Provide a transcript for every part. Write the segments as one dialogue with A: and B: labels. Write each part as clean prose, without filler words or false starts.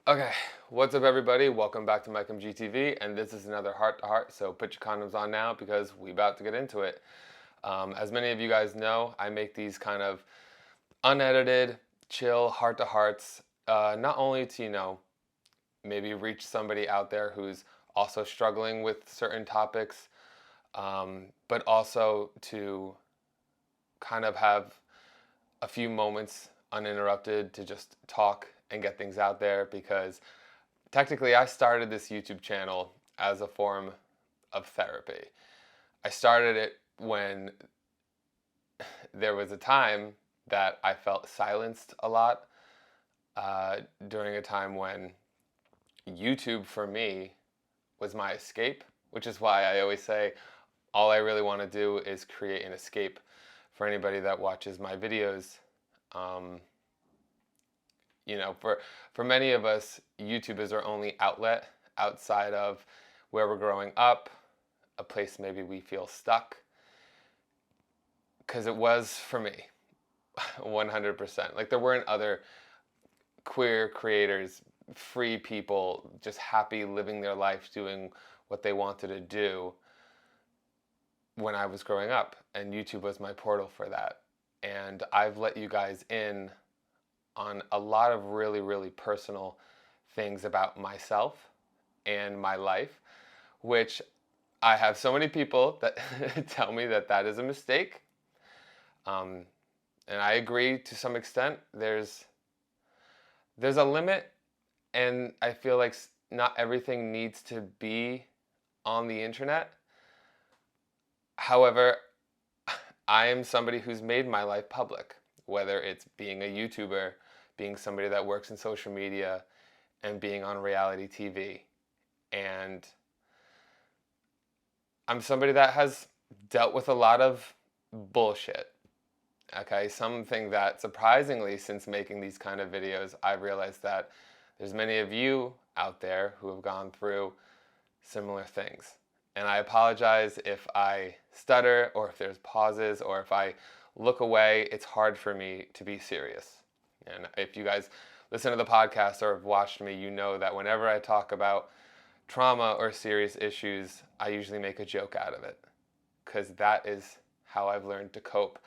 A: Okay, what's up everybody? Welcome back to MikeMGTV, and this is another Heart to Heart, so put your condoms on now because we about to get into it. As many of you guys know, I make these kind of unedited, chill Heart to Hearts, not only to, maybe reach somebody out there who's also struggling with certain topics, but also to kind of have a few moments uninterrupted to just talk and get things out there because technically I started this YouTube channel as a form of therapy. I started it when there was a time that I felt silenced a lot during a time when YouTube for me was my escape, which is why I always say all I really want to do is create an escape for anybody that watches my videos. For many of us, YouTube is our only outlet outside of where we're growing up, a place maybe we feel stuck. Because it was for me, 100%. Like there weren't other queer creators, free people, just happy living their life doing what they wanted to do when I was growing up. And YouTube was my portal for that. And I've let you guys in on a lot of really, really personal things about myself and my life, which I have so many people that tell me that that is a mistake. And I agree to some extent. There's a limit, and I feel like not everything needs to be on the internet. However, I am somebody who's made my life public, whether it's being a YouTuber, being somebody that works in social media, and being on reality TV. And I'm somebody that has dealt with a lot of bullshit. Okay, something that surprisingly, since making these kind of videos, I've realized that there's many of you out there who have gone through similar things. And I apologize if I stutter or if there's pauses or if I look away. It's hard for me to be serious. And if you guys listen to the podcast or have watched me, you know that whenever I talk about trauma or serious issues, I usually make a joke out of it. Because that is how I've learned to cope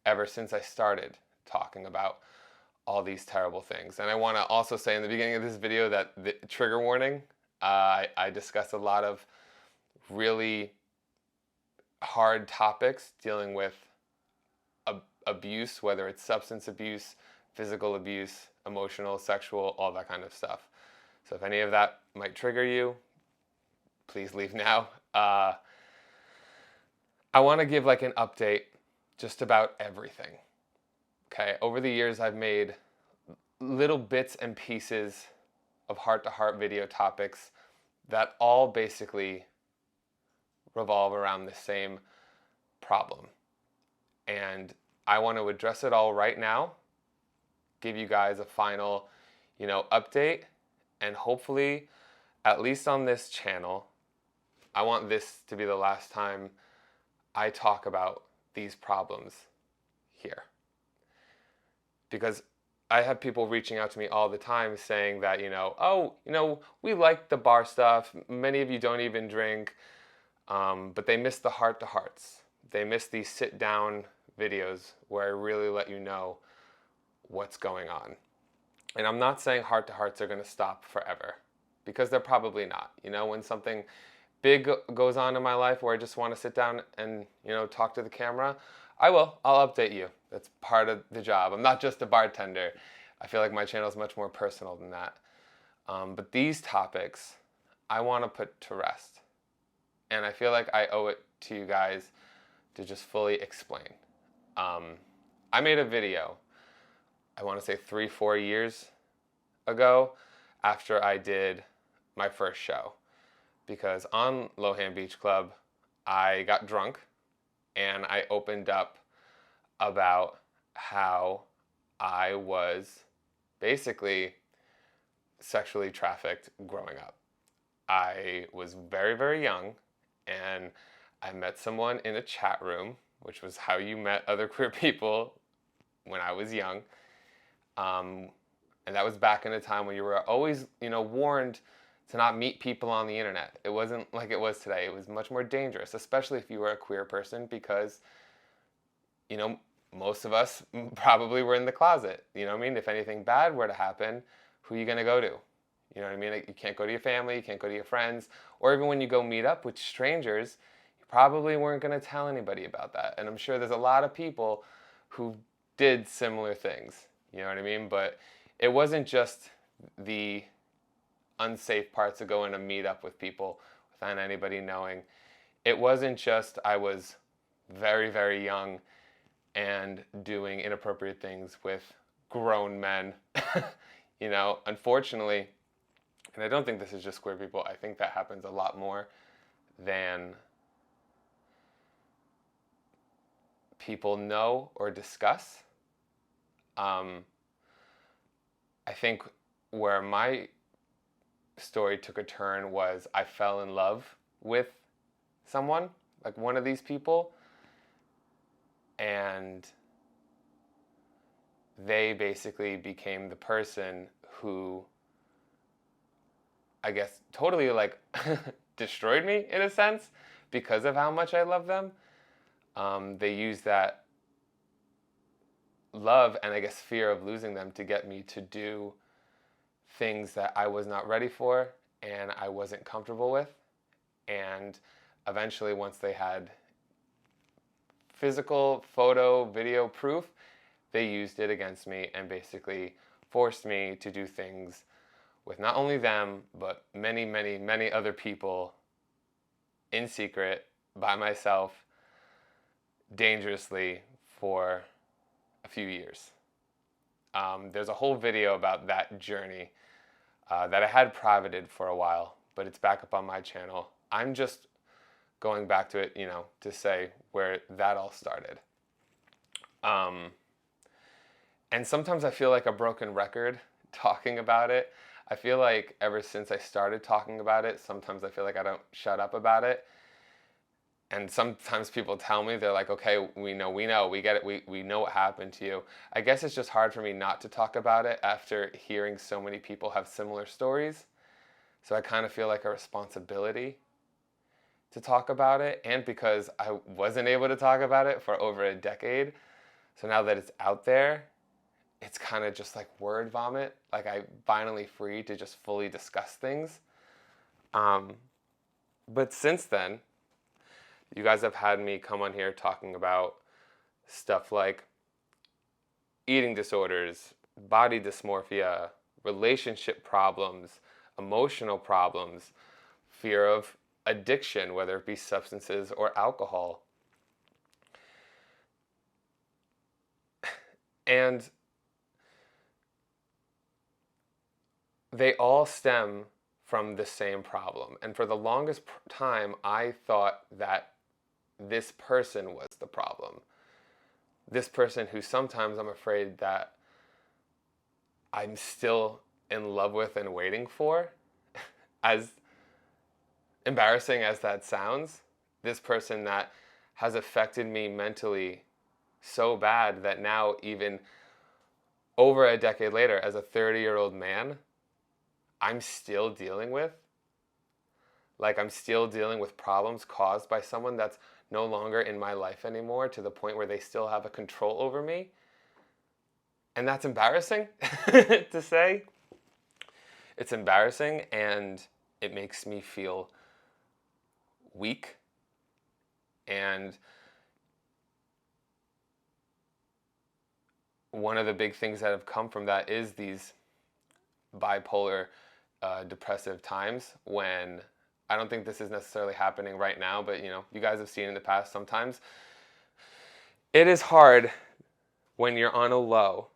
A: ever since I started talking about all these terrible things. And I want to also say in the beginning of this video that the trigger warning, I discuss a lot of really hard topics dealing with abuse, whether it's substance abuse, physical abuse, emotional, sexual, all that kind of stuff. So if any of that might trigger you, please leave now. I want to give like an update just about everything. Okay, over the years I've made little bits and pieces of heart-to-heart video topics that all basically revolve around the same problem. And I want to address it all right now, give you guys a final, update, and hopefully, at least on this channel, I want this to be the last time I talk about these problems here. Because I have people reaching out to me all the time saying that, we like the bar stuff. Many of you don't even drink, but they miss the heart-to-hearts. They miss these sit-down videos where I really let you know what's going on. And I'm not saying heart-to-hearts are going to stop forever, because they're probably not. When something big goes on in my life where I just want to sit down and, talk to the camera, I will. I'll update you. That's part of the job. I'm not just a bartender. I feel like my channel is much more personal than that. But these topics, I want to put to rest. And I feel like I owe it to you guys to just fully explain. I made a video, I want to say 3-4 years ago, after I did my first show. Because on Lohan Beach Club, I got drunk and I opened up about how I was basically sexually trafficked growing up. I was very, very young, and I met someone in a chat room, which was how you met other queer people when I was young. And that was back in a time when you were always, warned to not meet people on the internet. It wasn't like it was today. It was much more dangerous, especially if you were a queer person, because, most of us probably were in the closet. You know what I mean? If anything bad were to happen, who are you going to go to? You know what I mean? You can't go to your family, you can't go to your friends, or even when you go meet up with strangers, you probably weren't going to tell anybody about that. And I'm sure there's a lot of people who did similar things. You know what I mean? But it wasn't just the unsafe parts of going to meet up with people without anybody knowing. It wasn't just I was very, very young and doing inappropriate things with grown men. Unfortunately, and I don't think this is just queer people, I think that happens a lot more than people know or discuss. I think where my story took a turn was I fell in love with someone, like one of these people, and they basically became the person who, I guess, totally like destroyed me in a sense because of how much I love them. They used that love and I guess fear of losing them to get me to do things that I was not ready for and I wasn't comfortable with. And eventually, once they had physical, photo, video proof, they used it against me and basically forced me to do things with not only them, but many, many, many other people in secret, by myself, dangerously for a few years. There's a whole video about that journey that I had privated for a while, but it's back up on my channel. I'm just going back to it, to say where that all started. And sometimes I feel like a broken record talking about it. I feel like ever since I started talking about it, sometimes I feel like I don't shut up about it. And sometimes people tell me, they're like, okay, we know, we get it, we know what happened to you. I guess it's just hard for me not to talk about it after hearing so many people have similar stories. So I kind of feel like a responsibility to talk about it, and because I wasn't able to talk about it for over a decade. So now that it's out there, it's kind of just like word vomit. Like I'm finally free to just fully discuss things. But since then, you guys have had me come on here talking about stuff like eating disorders, body dysmorphia, relationship problems, emotional problems, fear of addiction, whether it be substances or alcohol. And they all stem from the same problem. And for the longest time, I thought that this person was the problem. This person who sometimes I'm afraid that I'm still in love with and waiting for, as embarrassing as that sounds, this person that has affected me mentally so bad that now, even over a decade later, as a 30-year-old man, I'm still dealing with. Like, I'm still dealing with problems caused by someone that's no longer in my life anymore, to the point where they still have a control over me. And that's embarrassing to say. It's embarrassing, and it makes me feel weak. And one of the big things that have come from that is these bipolar, depressive times, when I don't think this is necessarily happening right now, but you guys have seen in the past sometimes. It is hard when you're on a low,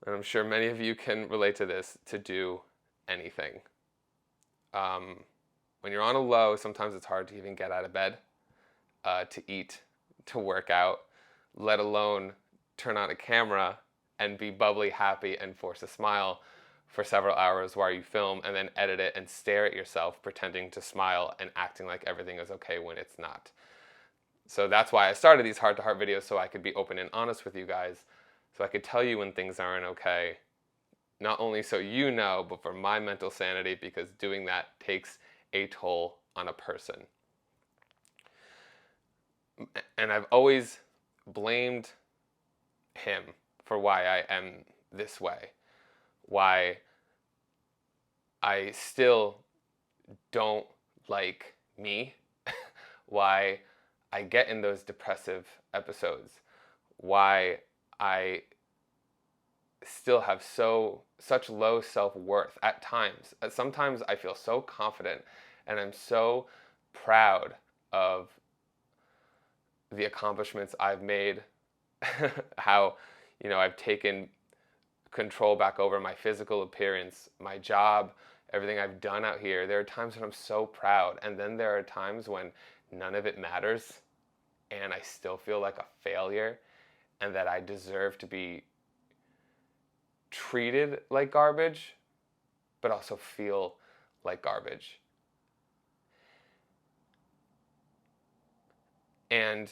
A: and I'm sure many of you can relate to this, to do anything. When you're on a low, sometimes it's hard to even get out of bed, to eat, to work out, let alone turn on a camera and be bubbly, happy, and force a smile for several hours while you film, and then edit it and stare at yourself pretending to smile and acting like everything is okay when it's not. So that's why I started these heart-to-heart videos, so I could be open and honest with you guys, so I could tell you when things aren't okay, not only so you know, but for my mental sanity, because doing that takes a toll on a person. And I've always blamed him for why I am this way, why I still don't like me, why I get in those depressive episodes, why I still have such low self-worth at times. Sometimes I feel so confident and I'm so proud of the accomplishments I've made, how, I've taken control back over my physical appearance, my job, everything I've done out here. There are times when I'm so proud, and then there are times when none of it matters and I still feel like a failure and that I deserve to be treated like garbage, but also feel like garbage. And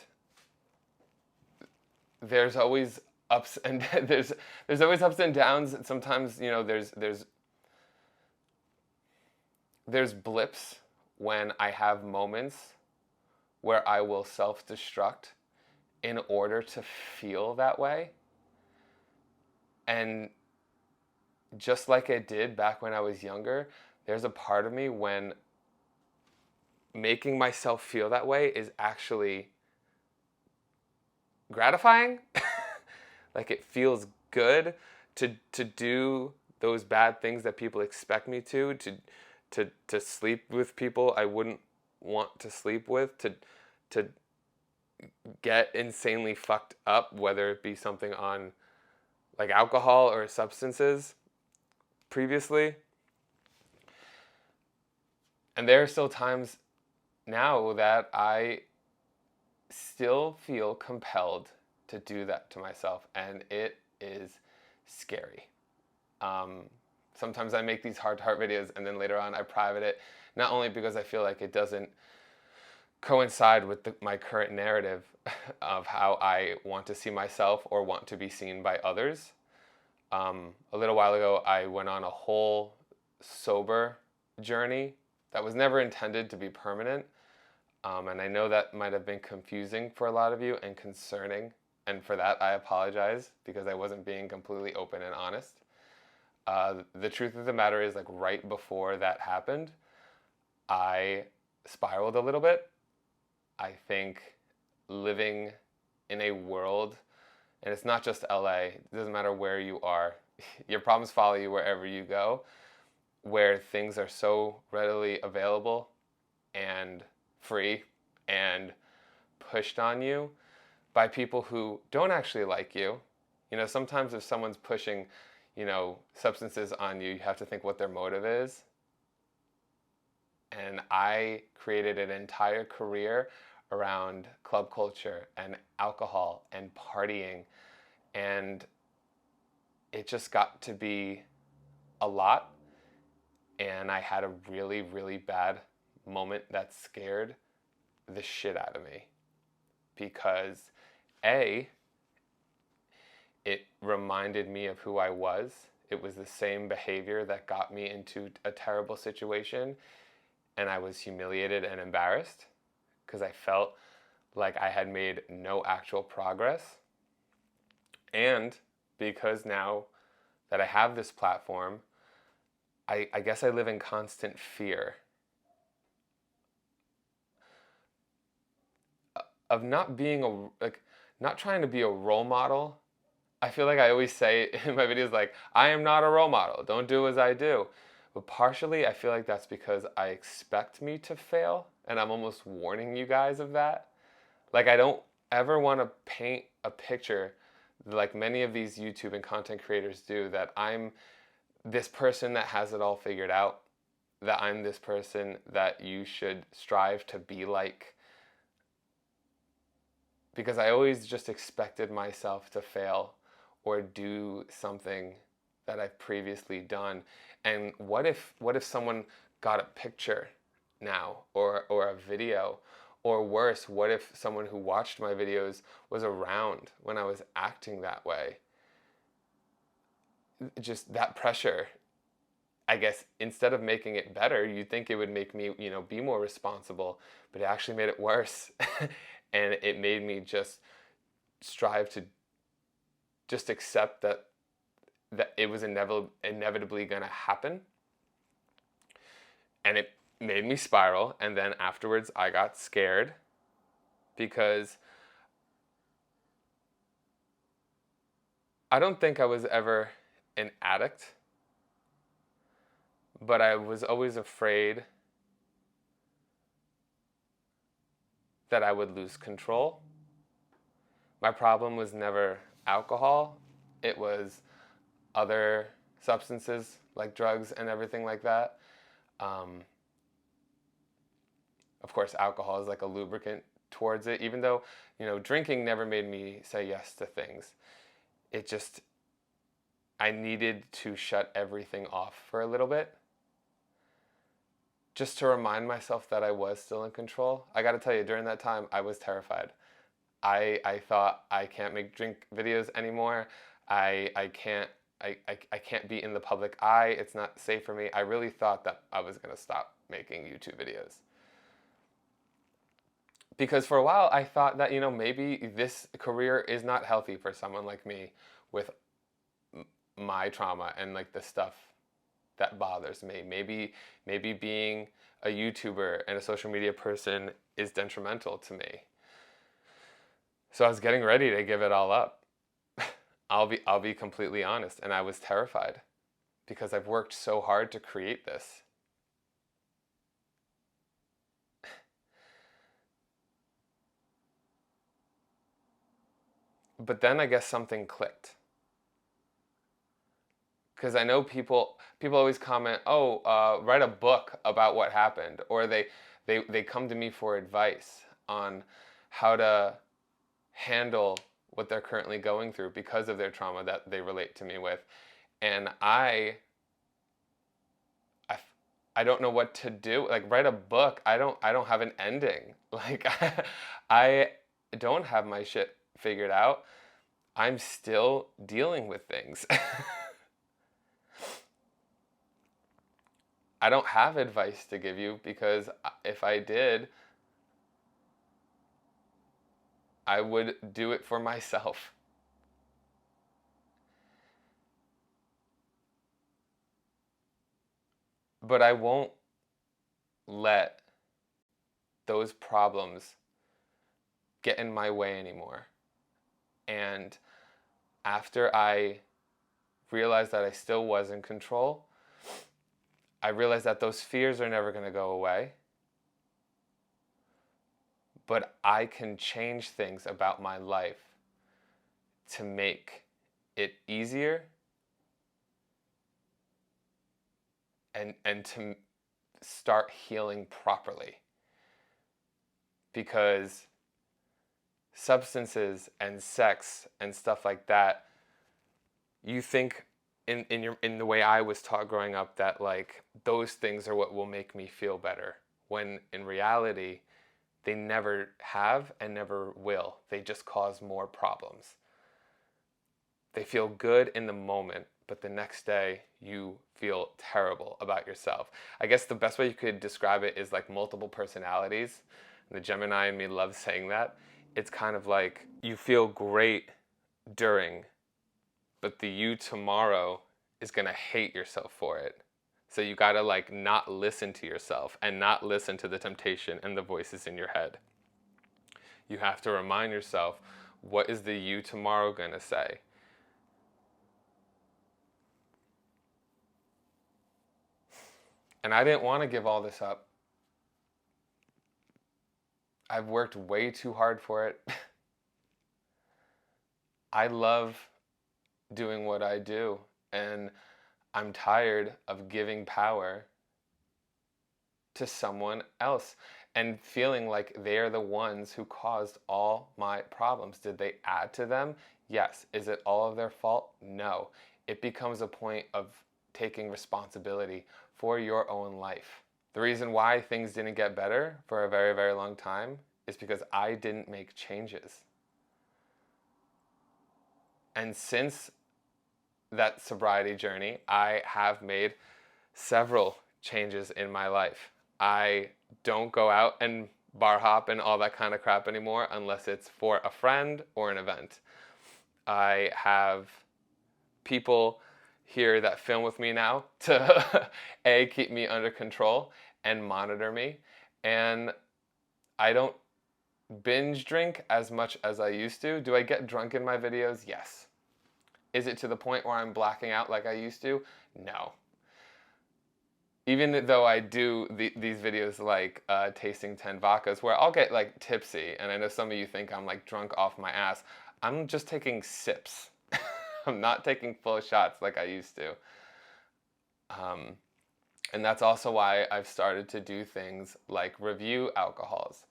A: there's always ups and there's always ups and downs. Sometimes, there's blips when I have moments where I will self-destruct in order to feel that way. And just like it did back when I was younger, there's a part of me when making myself feel that way is actually gratifying. Like, it feels good to do those bad things that people expect me to sleep with people I wouldn't want to sleep with, to get insanely fucked up, whether it be something on like alcohol or substances previously. And there are still times now that I still feel compelled to do that to myself, and it is scary. Sometimes I make these heart-to-heart videos and then later on I private it, not only because I feel like it doesn't coincide with my current narrative of how I want to see myself or want to be seen by others. A little while ago, I went on a whole sober journey that was never intended to be permanent. And I know that might have been confusing for a lot of you and concerning. And for that, I apologize because I wasn't being completely open and honest. The truth of the matter is, like, right before that happened, I spiraled a little bit. I think living in a world, and it's not just LA, it doesn't matter where you are, your problems follow you wherever you go, where things are so readily available and free and pushed on you by people who don't actually like you. Sometimes if someone's pushing, substances on you, you have to think what their motive is. And I created an entire career around club culture and alcohol and partying, and it just got to be a lot, and I had a really, really bad moment that scared the shit out of me, because A, it reminded me of who I was. It was the same behavior that got me into a terrible situation, and I was humiliated and embarrassed because I felt like I had made no actual progress. And because now that I have this platform, I guess I live in constant fear of not being not trying to be a role model. I feel like I always say in my videos, like, I am not a role model. Don't do as I do. But partially, I feel like that's because I expect me to fail, and I'm almost warning you guys of that. Like, I don't ever want to paint a picture like many of these YouTube and content creators do, that I'm this person that has it all figured out, that I'm this person that you should strive to be like. Because I always just expected myself to fail or do something that I've previously done. And what if someone got a picture now or a video? Or worse, what if someone who watched my videos was around when I was acting that way? just that pressure, I guess, instead of making it better, you'd think it would make me, be more responsible, but it actually made it worse. And it made me just strive to just accept that it was inevitably going to happen. And it made me spiral. And then afterwards, I got scared because I don't think I was ever an addict, but I was always afraid that I would lose control. My problem was never alcohol. It was other substances like drugs and everything like that. Of course, alcohol is like a lubricant towards it, even though, drinking never made me say yes to things. It just, I needed to shut everything off for a little bit, just to remind myself that I was still in control. I got to tell you, during that time, I was terrified. I thought I can't make drink videos anymore. I can't be in the public eye. It's not safe for me. I really thought that I was going to stop making YouTube videos. Because for a while I thought that, maybe this career is not healthy for someone like me with my trauma and like the stuff that bothers me. Maybe being a YouTuber and a social media person is detrimental to me. So I was getting ready to give it all up. I'll be completely honest, and I was terrified because I've worked so hard to create this. But then I guess something clicked. Because I know people always comment, write a book about what happened, or they come to me for advice on how to handle what they're currently going through because of their trauma that they relate to me with. And I don't know what to do. Like, write a book. I don't have an ending. Like, I don't have my shit figured out. I'm still dealing with things. I don't have advice to give you, because if I did, I would do it for myself. But I won't let those problems get in my way anymore. And after I realized that I still was in control, I realized that those fears are never going to go away. But I can change things about my life to make it easier and to start healing properly. Because substances and sex and stuff like that, you think in the way I was taught growing up that like those things are what will make me feel better, when in reality they never have and never will. They just cause more problems. They feel good in the moment, but the next day you feel terrible about yourself. I guess the best way you could describe it is like multiple personalities. The Gemini in me loves saying that. It's kind of like you feel great during, but the you tomorrow is gonna hate yourself for it. So you gotta like not listen to yourself and not listen to the temptation and the voices in your head. You have to remind yourself, what is the you tomorrow gonna say? And I didn't want to give all this up. I've worked way too hard for it. I love doing what I do, and I'm tired of giving power to someone else and feeling like they're the ones who caused all my problems. Did they add to them? Yes. Is it all of their fault? No. It becomes a point of taking responsibility for your own life. The reason why things didn't get better for a very, very long time is because I didn't make changes. And since that sobriety journey, I have made several changes in my life. I don't go out and bar hop and all that kind of crap anymore unless it's for a friend or an event. I have people here that film with me now to A, keep me under control and monitor me. And I don't binge drink as much as I used to. Do I get drunk in my videos? Yes. Is it to the point where I'm blacking out like I used to? No. Even though I do these videos like tasting 10 vodkas where I'll get like tipsy, and I know some of you think I'm like drunk off my ass. I'm just taking sips. I'm not taking full shots like I used to. And that's also why I've started to do things like review alcohols,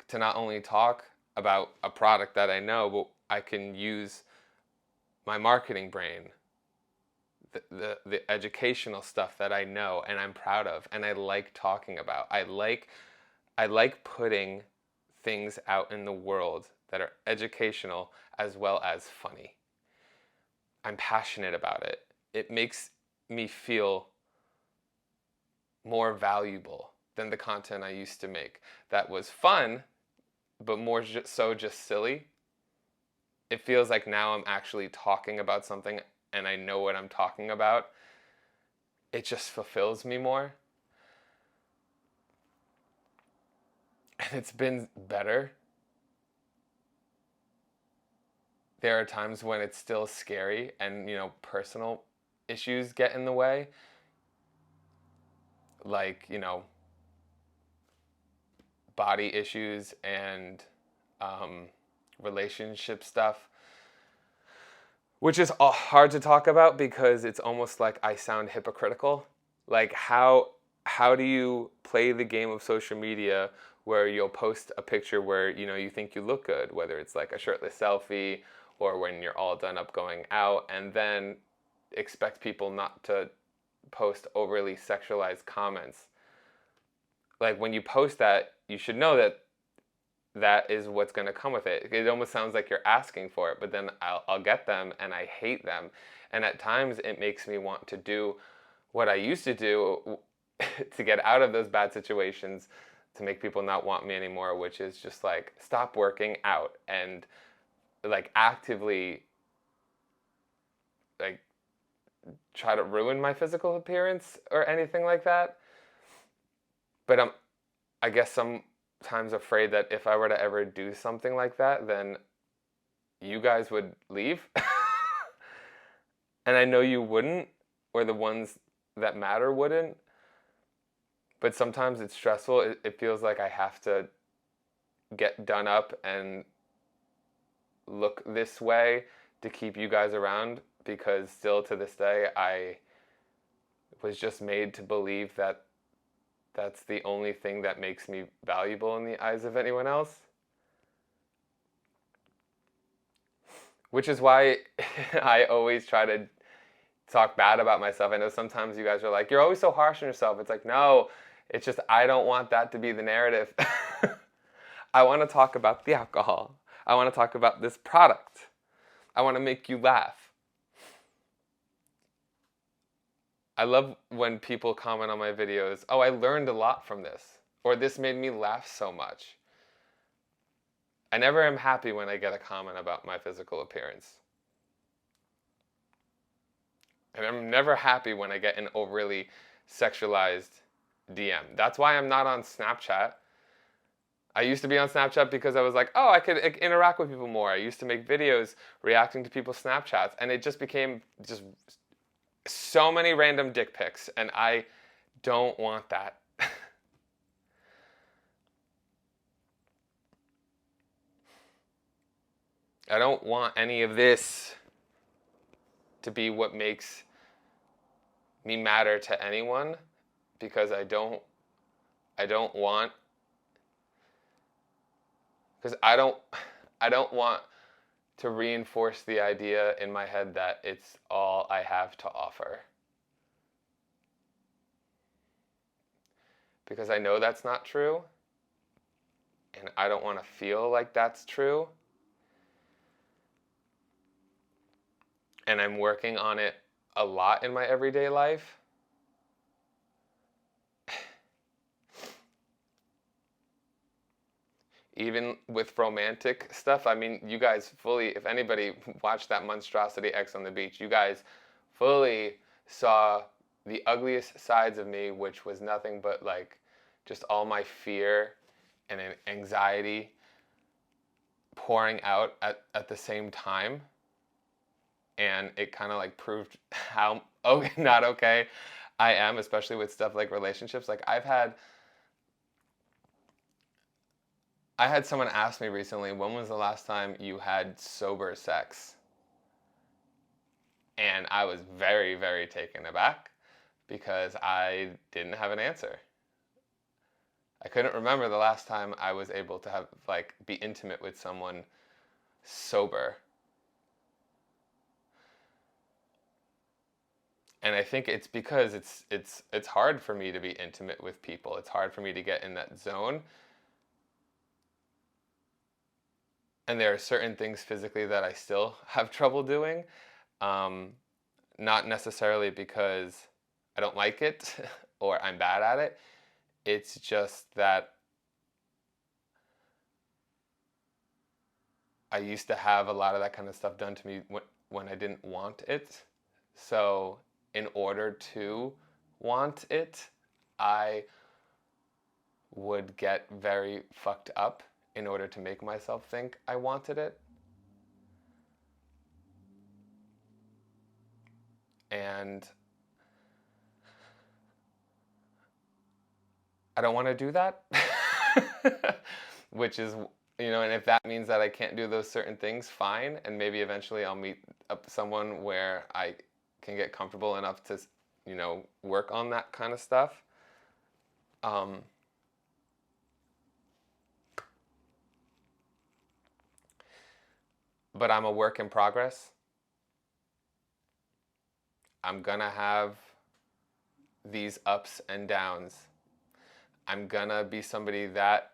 A: to not only talk about a product that I know, but I can use my marketing brain, the educational stuff that I know and I'm proud of and I like talking about. I like putting things out in the world that are educational as well as funny. I'm passionate about it. It makes me feel more valuable than the content I used to make. That was fun, but more so just silly. It feels like now I'm actually talking about something and I know what I'm talking about. It just fulfills me more. And it's been better. There are times when it's still scary and, personal issues get in the way. Like, body issues and relationship stuff, which is hard to talk about because it's almost like I sound hypocritical. Like how do you play the game of social media where you'll post a picture where you think you look good, whether it's like a shirtless selfie or when you're all done up going out, and then expect people not to post overly sexualized comments. Like when you post that, you should know that is what's going to come with it. It almost sounds like you're asking for it, but then I'll get them and I hate them. And at times it makes me want to do what I used to do to get out of those bad situations, to make people not want me anymore, which is just like stop working out and like actively like try to ruin my physical appearance or anything like that. But I guess sometimes afraid that if I were to ever do something like that, then you guys would leave. And I know you wouldn't, or the ones that matter wouldn't. But sometimes it's stressful. It feels like I have to get done up and look this way to keep you guys around, because still to this day, I was just made to believe that that's the only thing that makes me valuable in the eyes of anyone else. Which is why I always try to talk bad about myself. I know sometimes you guys are like, you're always so harsh on yourself. It's like, no, it's just I don't want that to be the narrative. I want to talk about the alcohol. I want to talk about this product. I want to make you laugh. I love when people comment on my videos, oh, I learned a lot from this, or this made me laugh so much. I never am happy when I get a comment about my physical appearance. And I'm never happy when I get an overly sexualized DM. That's why I'm not on Snapchat. I used to be on Snapchat because I was like, oh, I could interact with people more. I used to make videos reacting to people's Snapchats, and it just became just so many random dick pics, and I don't want that. I don't want any of this to be what makes me matter to anyone, because I don't want to reinforce the idea in my head that it's all I have to offer. Because I know that's not true, and I don't want to feel like that's true. And I'm working on it a lot in my everyday life. Even with romantic stuff, I mean, you guys fully, if anybody watched that Monstrosity X on the beach, you guys fully saw the ugliest sides of me, which was nothing but like just all my fear and anxiety pouring out at the same time. And it kind of like proved how not okay I am, especially with stuff like relationships. Like I had someone ask me recently, when was the last time you had sober sex? And I was very, very taken aback because I didn't have an answer. I couldn't remember the last time I was able to have like be intimate with someone sober. And I think it's because it's hard for me to be intimate with people. It's hard for me to get in that zone. And there are certain things physically that I still have trouble doing. Not necessarily because I don't like it or I'm bad at it. It's just that I used to have a lot of that kind of stuff done to me when I didn't want it. So in order to want it, I would get very fucked up in order to make myself think I wanted it. And I don't want to do that. Which is, and if that means that I can't do those certain things, fine. And maybe eventually I'll meet up someone where I can get comfortable enough to, work on that kind of stuff. But I'm a work in progress. I'm gonna have these ups and downs. I'm gonna be somebody that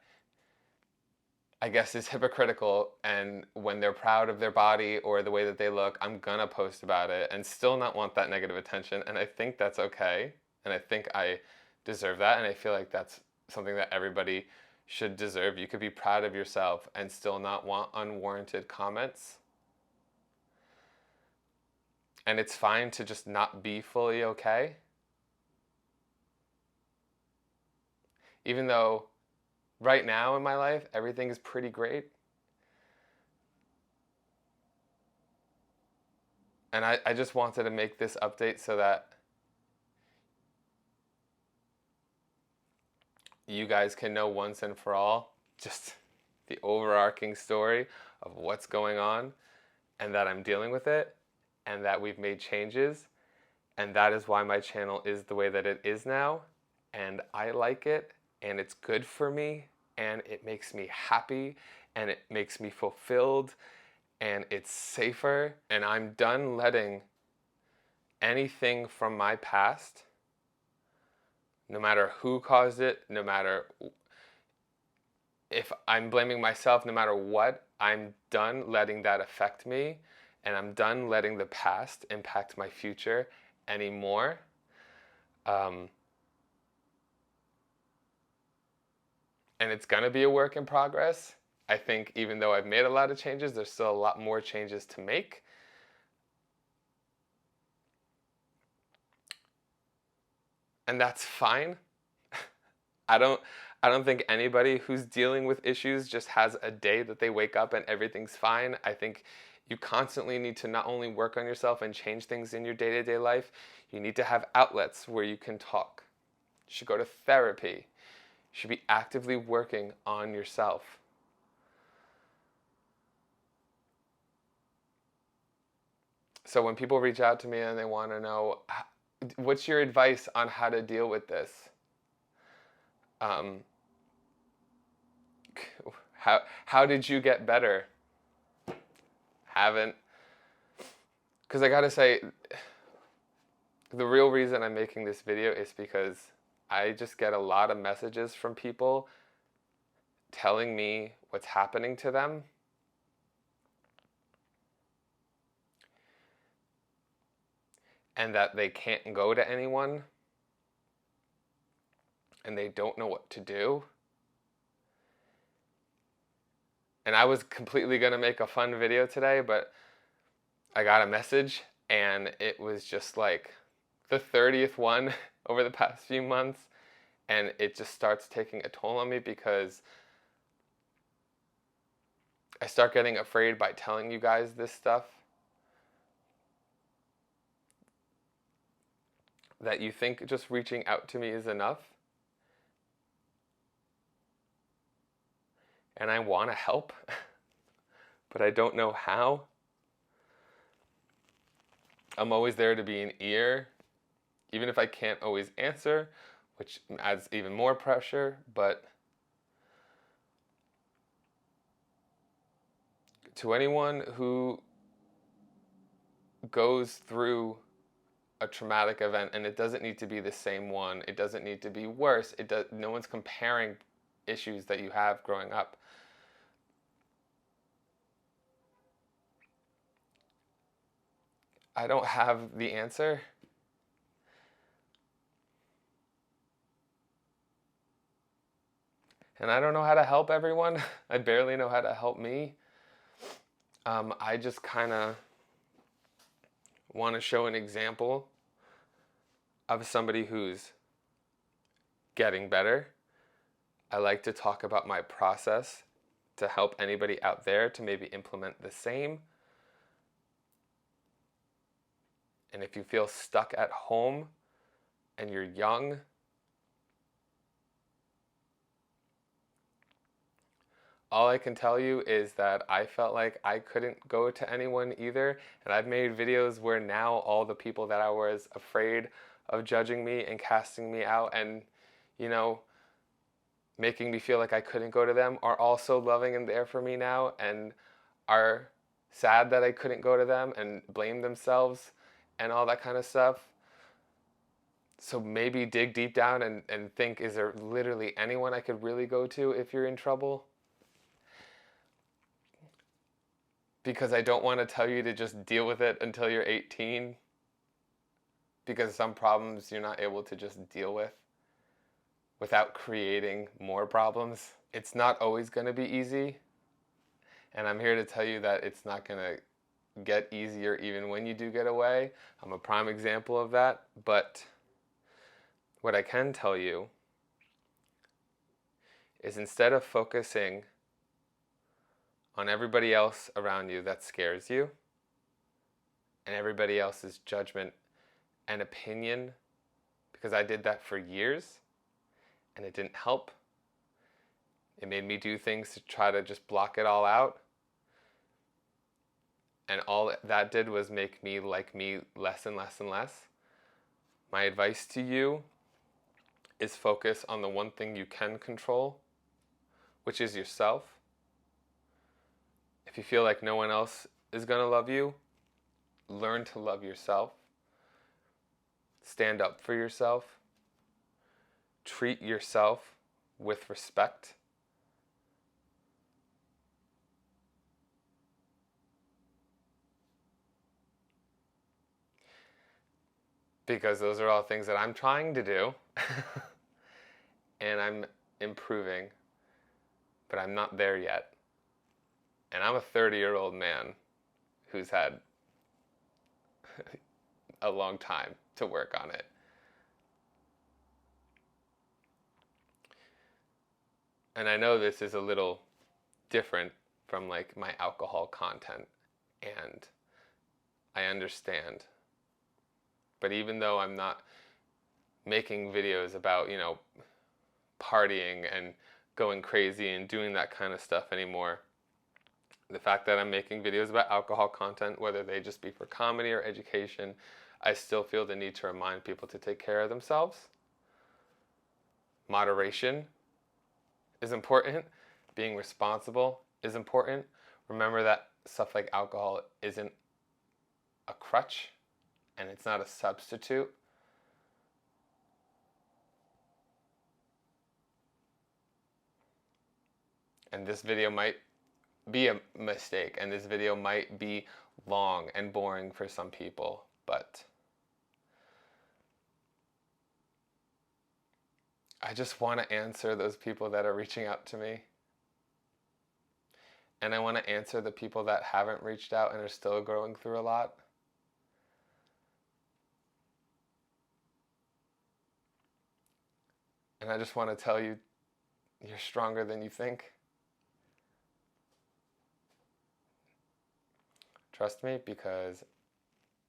A: I guess is hypocritical, and when they're proud of their body or the way that they look, I'm gonna post about it and still not want that negative attention. And I think that's okay. And I think I deserve that. And I feel like that's something that everybody should deserve. You could be proud of yourself and still not want unwarranted comments. And it's fine to just not be fully okay. Even though right now in my life, everything is pretty great. And I just wanted to make this update so that you guys can know once and for all just the overarching story of what's going on, and that I'm dealing with it, and that we've made changes, and that is why my channel is the way that it is now, and I like it, and it's good for me, and it makes me happy, and it makes me fulfilled, and it's safer, and I'm done letting anything from my past, no matter who caused it, no matter if I'm blaming myself, no matter what, I'm done letting that affect me, and I'm done letting the past impact my future anymore. And it's gonna be a work in progress. I think even though I've made a lot of changes, there's still a lot more changes to make. And that's fine. I don't think anybody who's dealing with issues just has a day that they wake up and everything's fine. I think you constantly need to not only work on yourself and change things in your day-to-day life, you need to have outlets where you can talk. You should go to therapy. You should be actively working on yourself. So when people reach out to me and they want to know, what's your advice on how to deal with this? How did you get better? Haven't. Because I gotta say, the real reason I'm making this video is because I just get a lot of messages from people telling me what's happening to them. and that they can't go to anyone and they don't know what to do. And I was completely going to make a fun video today, but I got a message and it was just like the 30th one over the past few months, and it just starts taking a toll on me because I start getting afraid by telling you guys this stuff, that you think just reaching out to me is enough. And I want to help, but I don't know how. I'm always there to be an ear, even if I can't always answer, which adds even more pressure. But to anyone who goes through a traumatic event, and it doesn't need to be the same one, it doesn't need to be worse, no one's comparing issues that you have growing up. I don't have the answer. And I don't know how to help everyone. I barely know how to help me. I just kind of want to show an example of somebody who's getting better. I like to talk about my process to help anybody out there to maybe implement the same. And if you feel stuck at home and you're young, all I can tell you is that I felt like I couldn't go to anyone either. And I've made videos where now all the people that I was afraid of judging me and casting me out and, you know, making me feel like I couldn't go to them are also loving and there for me now and are sad that I couldn't go to them and blame themselves and all that kind of stuff. So maybe dig deep down and think, is there literally anyone I could really go to if you're in trouble? Because I don't want to tell you to just deal with it until you're 18. Because some problems you're not able to just deal with without creating more problems. It's not always going to be easy. And I'm here to tell you that it's not going to get easier even when you do get away. I'm a prime example of that. But what I can tell you is, instead of focusing on everybody else around you that scares you and everybody else's judgment and opinion, because I did that for years and it didn't help. It made me do things to try to just block it all out. And all that did was make me like me less and less and less. My advice to you is focus on the one thing you can control, which is yourself. If you feel like no one else is going to love you, learn to love yourself. Stand up for yourself. Treat yourself with respect. Because those are all things that I'm trying to do. And I'm improving. But I'm not there yet. And I'm a 30-year-old man who's had a long time to work on it. And I know this is a little different from like my alcohol content, and I understand. But even though I'm not making videos about, you know, partying and going crazy and doing that kind of stuff anymore, the fact that I'm making videos about alcohol content, whether they just be for comedy or education, I still feel the need to remind people to take care of themselves. Moderation is important. Being responsible is important. Remember that stuff like alcohol isn't a crutch and it's not a substitute. And this video might be a mistake, and this video might be long and boring for some people, but I just want to answer those people that are reaching out to me. And I want to answer the people that haven't reached out and are still going through a lot. And I just want to tell you, you're stronger than you think. Trust me, because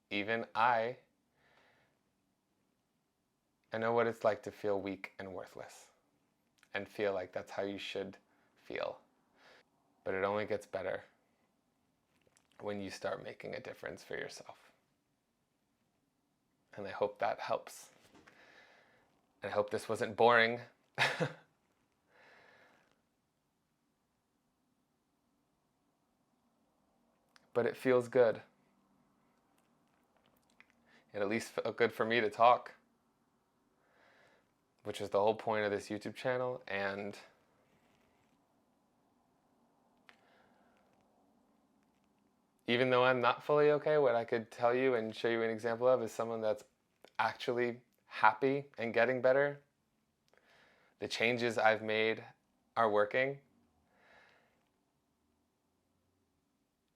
A: even I know what it's like to feel weak and worthless and feel like that's how you should feel. But it only gets better when you start making a difference for yourself. And I hope that helps. And I hope this wasn't boring. But it feels good. It at least felt good for me to talk, which is the whole point of this YouTube channel. And even though I'm not fully okay, what I could tell you and show you an example of is someone that's actually happy and getting better. The changes I've made are working.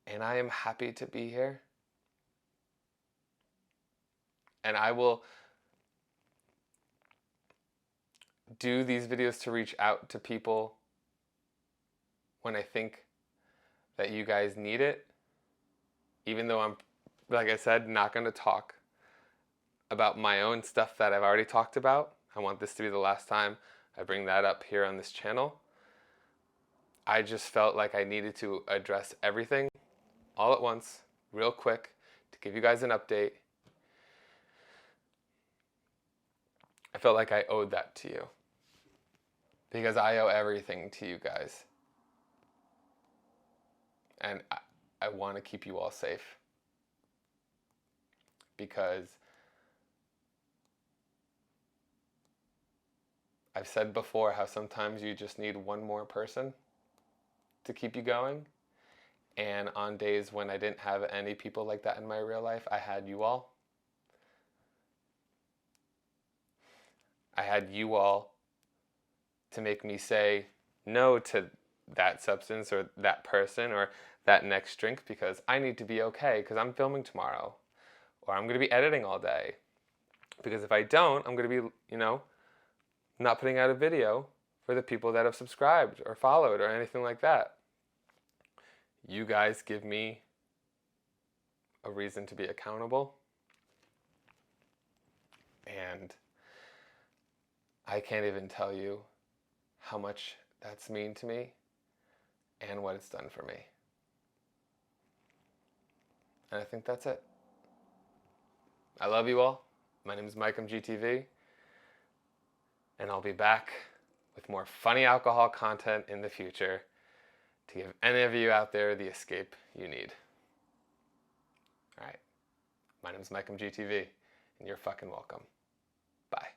A: And I am happy to be here. And I will do these videos to reach out to people when I think that you guys need it. Even though I'm, like I said, not going to talk about my own stuff that I've already talked about. I want this to be the last time I bring that up here on this channel. I just felt like I needed to address everything all at once, real quick, to give you guys an update. I felt like I owed that to you, because I owe everything to you guys. And I want to keep you all safe, because I've said before how sometimes you just need one more person to keep you going. And on days when I didn't have any people like that in my real life, I had you all. I had you all to make me say no to that substance or that person or that next drink, because I need to be okay because I'm filming tomorrow, or I'm going to be editing all day. Because if I don't, I'm going to be, not putting out a video for the people that have subscribed or followed or anything like that. You guys give me a reason to be accountable. And I can't even tell you how much that's mean to me and what it's done for me. And I think that's it. I love you all. My name is MikeMGTV. And I'll be back with more funny alcohol content in the future to give any of you out there the escape you need. All right. My name is MikeMGTV, and you're fucking welcome. Bye.